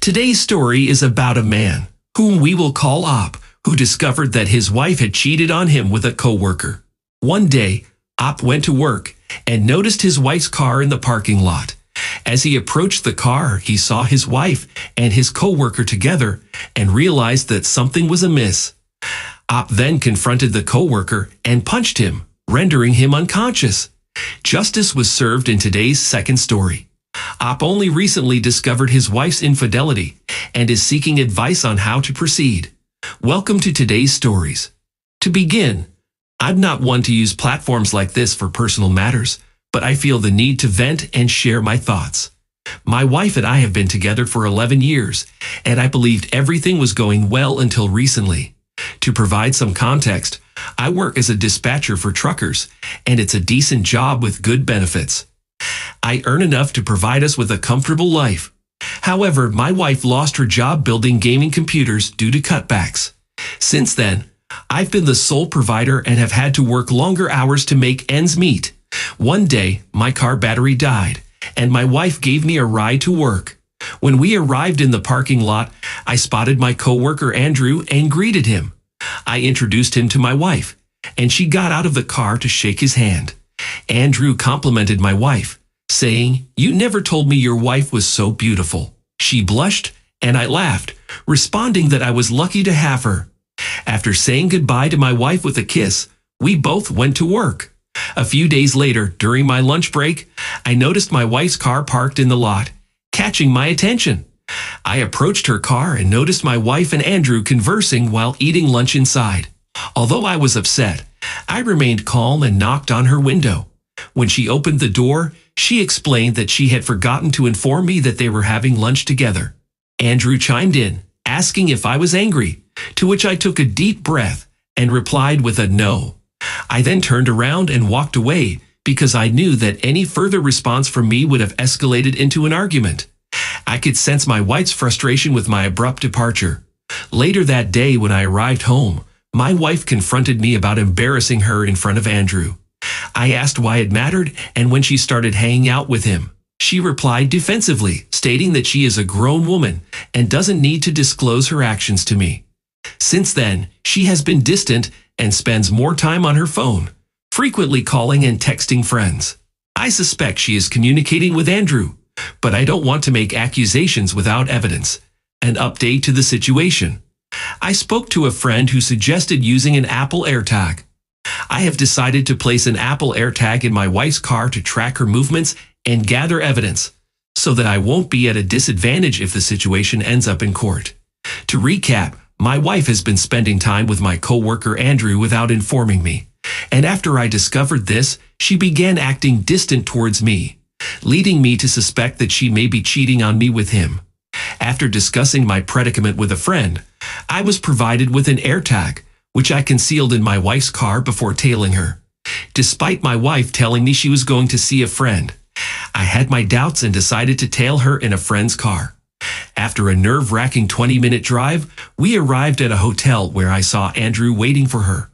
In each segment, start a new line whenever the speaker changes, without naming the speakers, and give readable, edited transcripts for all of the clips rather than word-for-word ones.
Today's story is about a man, whom we will call Op, who discovered that his wife had cheated on him with a coworker. One day, Op went to work and noticed his wife's car in the parking lot. As he approached the car, he saw his wife and his coworker together and realized that something was amiss. Op then confronted the coworker and punched him, rendering him unconscious. Justice was served in today's second story. Op only recently discovered his wife's infidelity and is seeking advice on how to proceed. Welcome to today's stories. To begin, I'm not one to use platforms like this for personal matters, but I feel the need to vent and share my thoughts. My wife and I have been together for 11 years, and I believed everything was going well until recently. To provide some context, I work as a dispatcher for truckers, and it's a decent job with good benefits. I earn enough to provide us with a comfortable life. However, my wife lost her job building gaming computers due to cutbacks. Since then, I've been the sole provider and have had to work longer hours to make ends meet. One day, my car battery died, and my wife gave me a ride to work. When we arrived in the parking lot, I spotted my coworker Andrew and greeted him. I introduced him to my wife, and she got out of the car to shake his hand. Andrew complimented my wife, saying, "You never told me your wife was so beautiful." She blushed, and I laughed, responding that I was lucky to have her. After saying goodbye to my wife with a kiss, we both went to work. A few days later, during my lunch break, I noticed my wife's car parked in the lot, catching my attention. I approached her car and noticed my wife and Andrew conversing while eating lunch inside. Although I was upset, I remained calm and knocked on her window. When she opened the door, she explained that she had forgotten to inform me that they were having lunch together. Andrew chimed in, asking if I was angry, to which I took a deep breath and replied with a no. I then turned around and walked away because I knew that any further response from me would have escalated into an argument. I could sense my wife's frustration with my abrupt departure. Later that day, when I arrived home, my wife confronted me about embarrassing her in front of Andrew. I asked why it mattered and when she started hanging out with him. She replied defensively, stating that she is a grown woman and doesn't need to disclose her actions to me. Since then, she has been distant and spends more time on her phone, frequently calling and texting friends. I suspect she is communicating with Andrew, but I don't want to make accusations without evidence. An update to the situation. I spoke to a friend who suggested using an Apple AirTag. I have decided to place an Apple AirTag in my wife's car to track her movements and gather evidence, so that I won't be at a disadvantage if the situation ends up in court. To recap, my wife has been spending time with my coworker Andrew without informing me, and after I discovered this, she began acting distant towards me, leading me to suspect that she may be cheating on me with him. After discussing my predicament with a friend, I was provided with an AirTag, which I concealed in my wife's car before tailing her. Despite my wife telling me she was going to see a friend, I had my doubts and decided to tail her in a friend's car. After a nerve-wracking 20-minute drive, we arrived at a hotel where I saw Andrew waiting for her.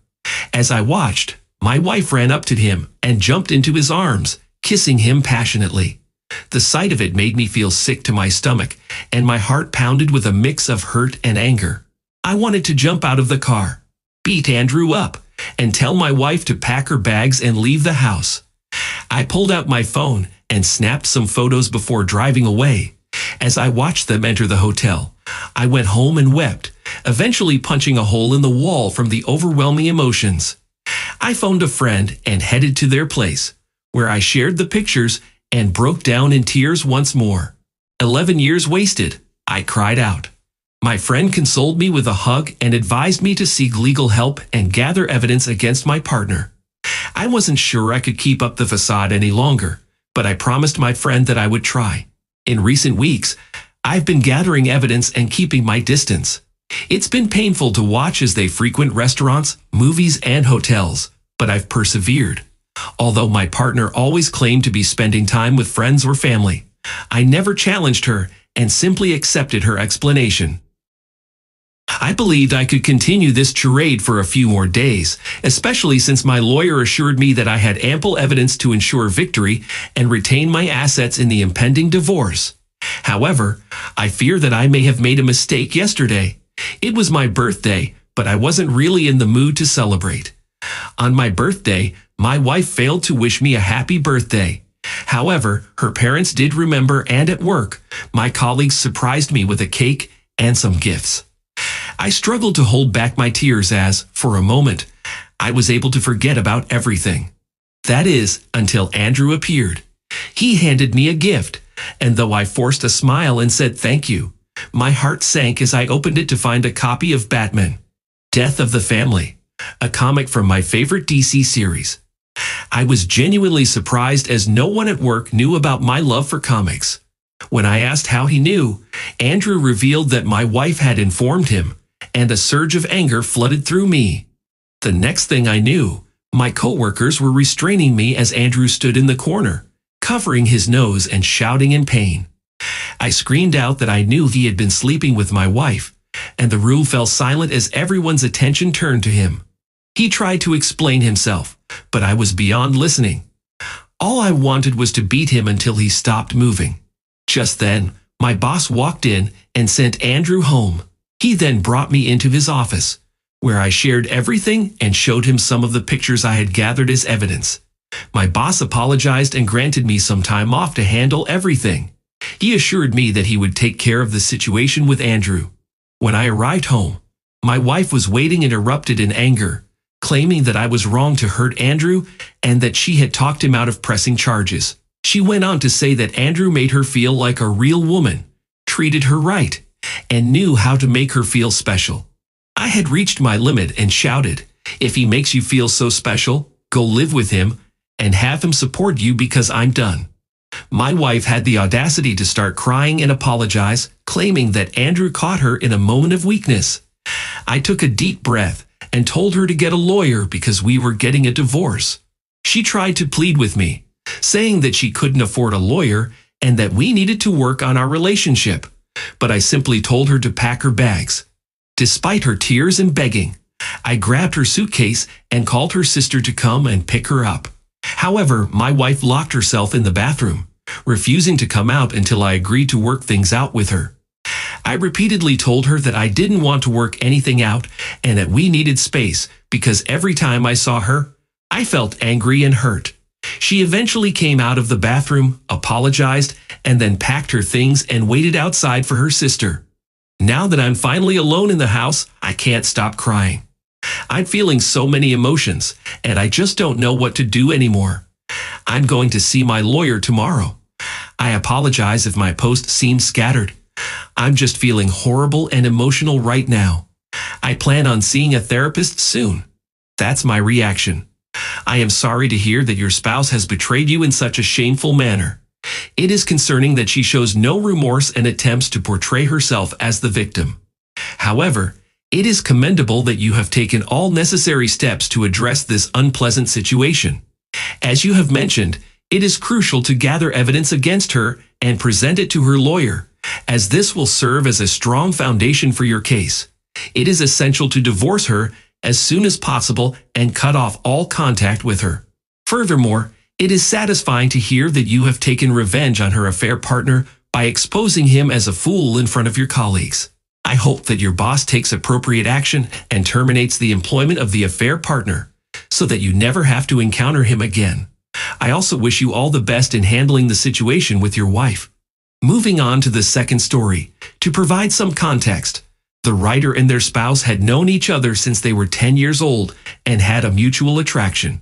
As I watched, my wife ran up to him and jumped into his arms, kissing him passionately. The sight of it made me feel sick to my stomach, and my heart pounded with a mix of hurt and anger. I wanted to jump out of the car, beat Andrew up, and tell my wife to pack her bags and leave the house. I pulled out my phone and snapped some photos before driving away. As I watched them enter the hotel, I went home and wept, eventually punching a hole in the wall from the overwhelming emotions. I phoned a friend and headed to their place, where I shared the pictures and broke down in tears once more. 11 years wasted, I cried out. My friend consoled me with a hug and advised me to seek legal help and gather evidence against my partner. I wasn't sure I could keep up the facade any longer, but I promised my friend that I would try. In recent weeks, I've been gathering evidence and keeping my distance. It's been painful to watch as they frequent restaurants, movies, and hotels, but I've persevered. Although my partner always claimed to be spending time with friends or family, I never challenged her and simply accepted her explanation. I believed I could continue this charade for a few more days, especially since my lawyer assured me that I had ample evidence to ensure victory and retain my assets in the impending divorce. However, I fear that I may have made a mistake yesterday. It was my birthday, but I wasn't really in the mood to celebrate. On my birthday, my wife failed to wish me a happy birthday. However, her parents did remember, and at work, my colleagues surprised me with a cake and some gifts. I struggled to hold back my tears as, for a moment, I was able to forget about everything. That is, until Andrew appeared. He handed me a gift, and though I forced a smile and said thank you, my heart sank as I opened it to find a copy of Batman, Death of the Family, a comic from my favorite DC series. I was genuinely surprised as no one at work knew about my love for comics. When I asked how he knew, Andrew revealed that my wife had informed him, and a surge of anger flooded through me. The next thing I knew, my coworkers were restraining me as Andrew stood in the corner, covering his nose and shouting in pain. I screamed out that I knew he had been sleeping with my wife, and the room fell silent as everyone's attention turned to him. He tried to explain himself, but I was beyond listening. All I wanted was to beat him until he stopped moving. Just then, my boss walked in and sent Andrew home. He then brought me into his office, where I shared everything and showed him some of the pictures I had gathered as evidence. My boss apologized and granted me some time off to handle everything. He assured me that he would take care of the situation with Andrew. When I arrived home, my wife was waiting and erupted in anger, claiming that I was wrong to hurt Andrew and that she had talked him out of pressing charges. She went on to say that Andrew made her feel like a real woman, treated her right, and knew how to make her feel special. I had reached my limit and shouted, "If he makes you feel so special, go live with him and have him support you because I'm done." My wife had the audacity to start crying and apologize, claiming that Andrew caught her in a moment of weakness. I took a deep breath and told her to get a lawyer because we were getting a divorce. She tried to plead with me, saying that she couldn't afford a lawyer and that we needed to work on our relationship, but I simply told her to pack her bags. Despite her tears and begging, I grabbed her suitcase and called her sister to come and pick her up. However, my wife locked herself in the bathroom, refusing to come out until I agreed to work things out with her. I repeatedly told her that I didn't want to work anything out and that we needed space because every time I saw her, I felt angry and hurt. She eventually came out of the bathroom, apologized, and then packed her things and waited outside for her sister. Now that I'm finally alone in the house, I can't stop crying. I'm feeling so many emotions, and I just don't know what to do anymore. I'm going to see my lawyer tomorrow. I apologize if my post seems scattered. I'm just feeling horrible and emotional right now. I plan on seeing a therapist soon. That's my reaction. I am sorry to hear that your spouse has betrayed you in such a shameful manner. It is concerning that she shows no remorse and attempts to portray herself as the victim. However, it is commendable that you have taken all necessary steps to address this unpleasant situation. As you have mentioned, it is crucial to gather evidence against her and present it to her lawyer, as this will serve as a strong foundation for your case. It is essential to divorce her as soon as possible and cut off all contact with her. Furthermore, it is satisfying to hear that you have taken revenge on her affair partner by exposing him as a fool in front of your colleagues. I hope that your boss takes appropriate action and terminates the employment of the affair partner so that you never have to encounter him again. I also wish you all the best in handling the situation with your wife. Moving on to the second story, to provide some context, the writer and their spouse had known each other since they were 10 years old and had a mutual attraction.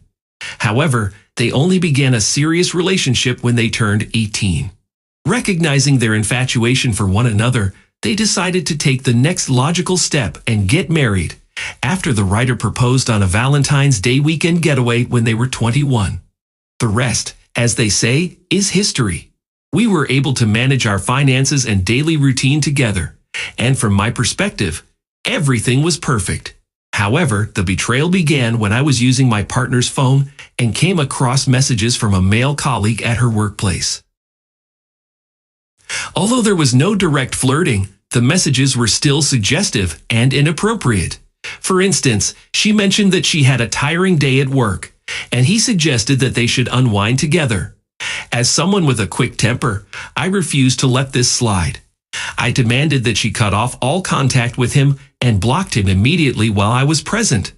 However, they only began a serious relationship when they turned 18. Recognizing their infatuation for one another, they decided to take the next logical step and get married after the writer proposed on a Valentine's Day weekend getaway when they were 21. The rest, as they say, is history. We were able to manage our finances and daily routine together, and from my perspective, everything was perfect. However, the betrayal began when I was using my partner's phone and came across messages from a male colleague at her workplace. Although there was no direct flirting, the messages were still suggestive and inappropriate. For instance, she mentioned that she had a tiring day at work, and he suggested that they should unwind together. As someone with a quick temper, I refused to let this slide. I demanded that she cut off all contact with him and blocked him immediately while I was present.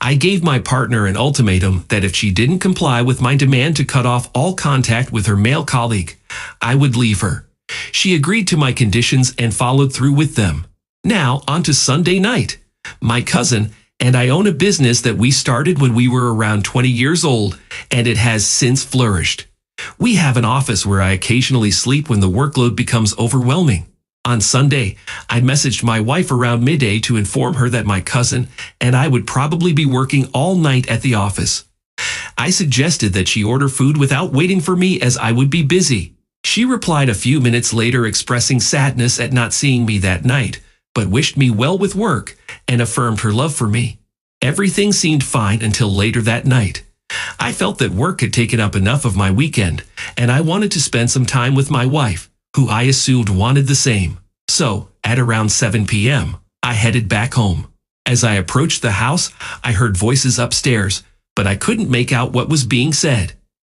I gave my partner an ultimatum that if she didn't comply with my demand to cut off all contact with her male colleague, I would leave her. She agreed to my conditions and followed through with them. Now, on to Sunday night. My cousin and I own a business that we started when we were around 20 years old, and it has since flourished. We have an office where I occasionally sleep when the workload becomes overwhelming. On Sunday, I messaged my wife around midday to inform her that my cousin and I would probably be working all night at the office. I suggested that she order food without waiting for me as I would be busy. She replied a few minutes later expressing sadness at not seeing me that night, but wished me well with work and affirmed her love for me. Everything seemed fine until later that night. I felt that work had taken up enough of my weekend, and I wanted to spend some time with my wife, who I assumed wanted the same. So, at around 7 p.m., I headed back home. As I approached the house, I heard voices upstairs, but I couldn't make out what was being said.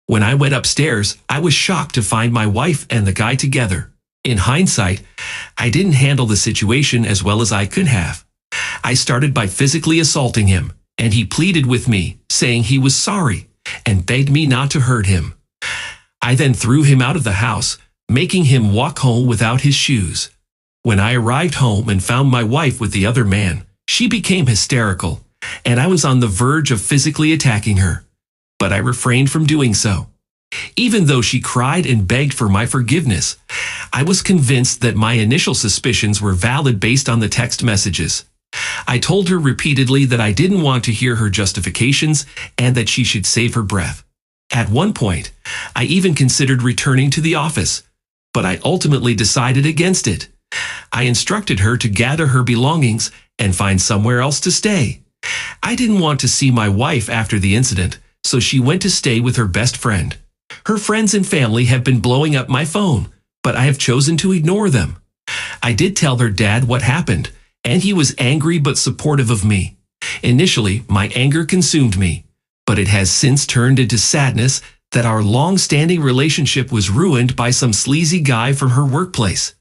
When I went upstairs, I was shocked to find my wife and the guy together. In hindsight, I didn't handle the situation as well as I could have. I started by physically assaulting him, and he pleaded with me, saying he was sorry, and begged me not to hurt him. I then threw him out of the house, making him walk home without his shoes. When I arrived home and found my wife with the other man, she became hysterical, and I was on the verge of physically attacking her. But I refrained from doing so. Even though she cried and begged for my forgiveness, I was convinced that my initial suspicions were valid based on the text messages. I told her repeatedly that I didn't want to hear her justifications and that she should save her breath. At one point, I even considered returning to the office, but I ultimately decided against it. I instructed her to gather her belongings and find somewhere else to stay. I didn't want to see my wife after the incident, so she went to stay with her best friend. Her friends and family have been blowing up my phone, but I have chosen to ignore them. I did tell her dad what happened, and he was angry but supportive of me. Initially, my anger consumed me, but it has since turned into sadness that our long-standing relationship was ruined by some sleazy guy from her workplace.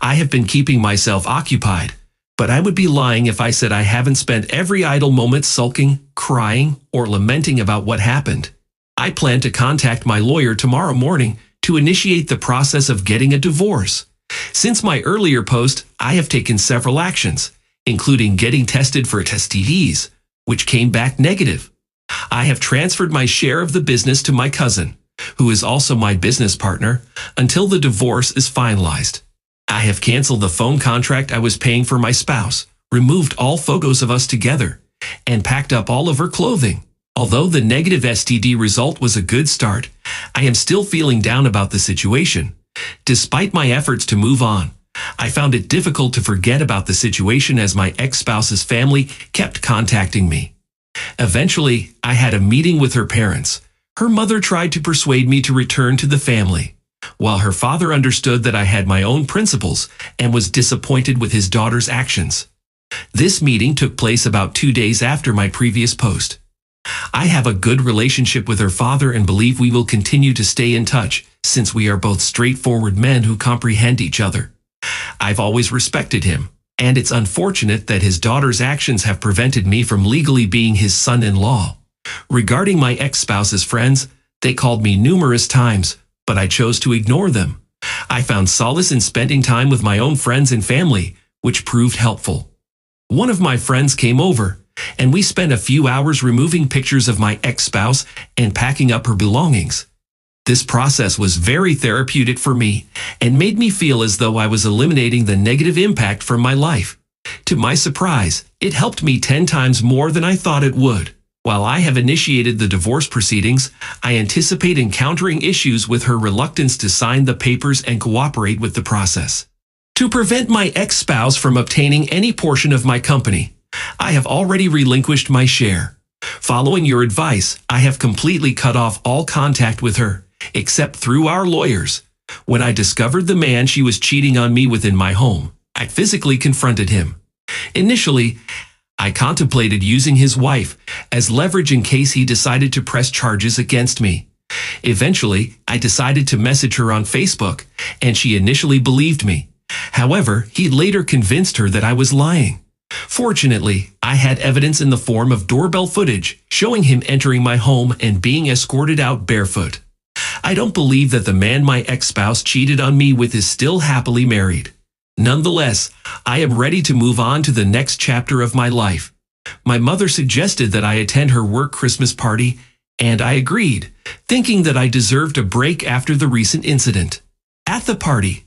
I have been keeping myself occupied, but I would be lying if I said I haven't spent every idle moment sulking, crying, or lamenting about what happened. I plan to contact my lawyer tomorrow morning to initiate the process of getting a divorce. Since my earlier post, I have taken several actions, including getting tested for STDs, which came back negative. I have transferred my share of the business to my cousin, who is also my business partner, until the divorce is finalized. I have canceled the phone contract I was paying for my spouse, removed all photos of us together, and packed up all of her clothing. Although the negative STD result was a good start, I am still feeling down about the situation. Despite my efforts to move on, I found it difficult to forget about the situation as my ex-spouse's family kept contacting me. Eventually, I had a meeting with her parents. Her mother tried to persuade me to return to the family, while her father understood that I had my own principles and was disappointed with his daughter's actions. This meeting took place about 2 days after my previous post. I have a good relationship with her father and believe we will continue to stay in touch since we are both straightforward men who comprehend each other. I've always respected him, and it's unfortunate that his daughter's actions have prevented me from legally being his son-in-law. Regarding my ex-spouse's friends, they called me numerous times, but I chose to ignore them. I found solace in spending time with my own friends and family, which proved helpful. One of my friends came over, and we spent a few hours removing pictures of my ex-spouse and packing up her belongings. This process was very therapeutic for me and made me feel as though I was eliminating the negative impact from my life. To my surprise, it helped me 10 times more than I thought it would. While I have initiated the divorce proceedings, I anticipate encountering issues with her reluctance to sign the papers and cooperate with the process. To prevent my ex-spouse from obtaining any portion of my company, I have already relinquished my share. Following your advice, I have completely cut off all contact with her, except through our lawyers. When I discovered the man she was cheating on me with in my home, I physically confronted him. Initially, I contemplated using his wife as leverage in case he decided to press charges against me. Eventually, I decided to message her on Facebook, and she initially believed me. However, he later convinced her that I was lying. Fortunately, I had evidence in the form of doorbell footage showing him entering my home and being escorted out barefoot. I don't believe that the man my ex-spouse cheated on me with is still happily married. Nonetheless, I am ready to move on to the next chapter of my life. My mother suggested that I attend her work Christmas party, and I agreed, thinking that I deserved a break after the recent incident. At the party,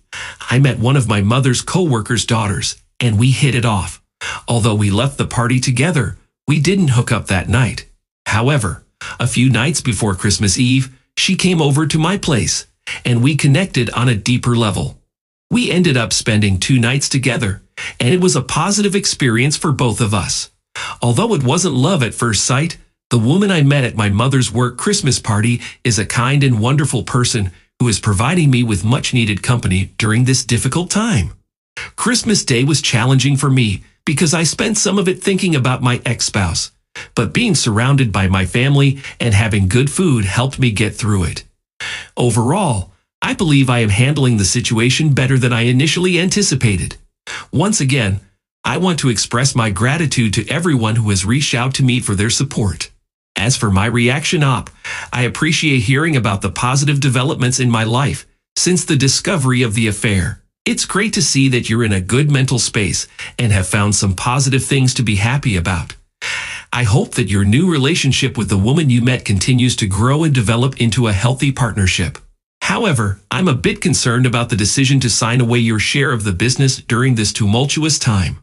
I met one of my mother's co-workers' daughters, and we hit it off. Although we left the party together, we didn't hook up that night. However, a few nights before Christmas Eve, she came over to my place, and we connected on a deeper level. We ended up spending 2 nights together, and it was a positive experience for both of us. Although it wasn't love at first sight, the woman I met at my mother's work Christmas party is a kind and wonderful person who is providing me with much-needed company during this difficult time. Christmas Day was challenging for me because I spent some of it thinking about my ex-spouse, but being surrounded by my family and having good food helped me get through it. Overall, I believe I am handling the situation better than I initially anticipated. Once again, I want to express my gratitude to everyone who has reached out to me for their support. As for my reaction op, I appreciate hearing about the positive developments in my life since the discovery of the affair. It's great to see that you're in a good mental space and have found some positive things to be happy about. I hope that your new relationship with the woman you met continues to grow and develop into a healthy partnership. However, I'm a bit concerned about the decision to sign away your share of the business during this tumultuous time.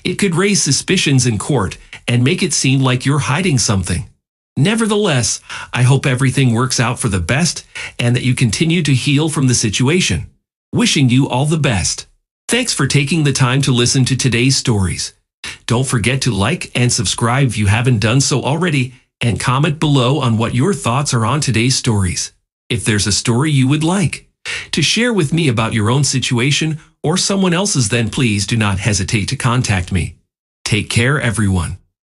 It could raise suspicions in court and make it seem like you're hiding something. Nevertheless, I hope everything works out for the best and that you continue to heal from the situation. Wishing you all the best. Thanks for taking the time to listen to today's stories. Don't forget to like and subscribe if you haven't done so already, and comment below on what your thoughts are on today's stories. If there's a story you would like to share with me about your own situation or someone else's, then please do not hesitate to contact me. Take care, everyone.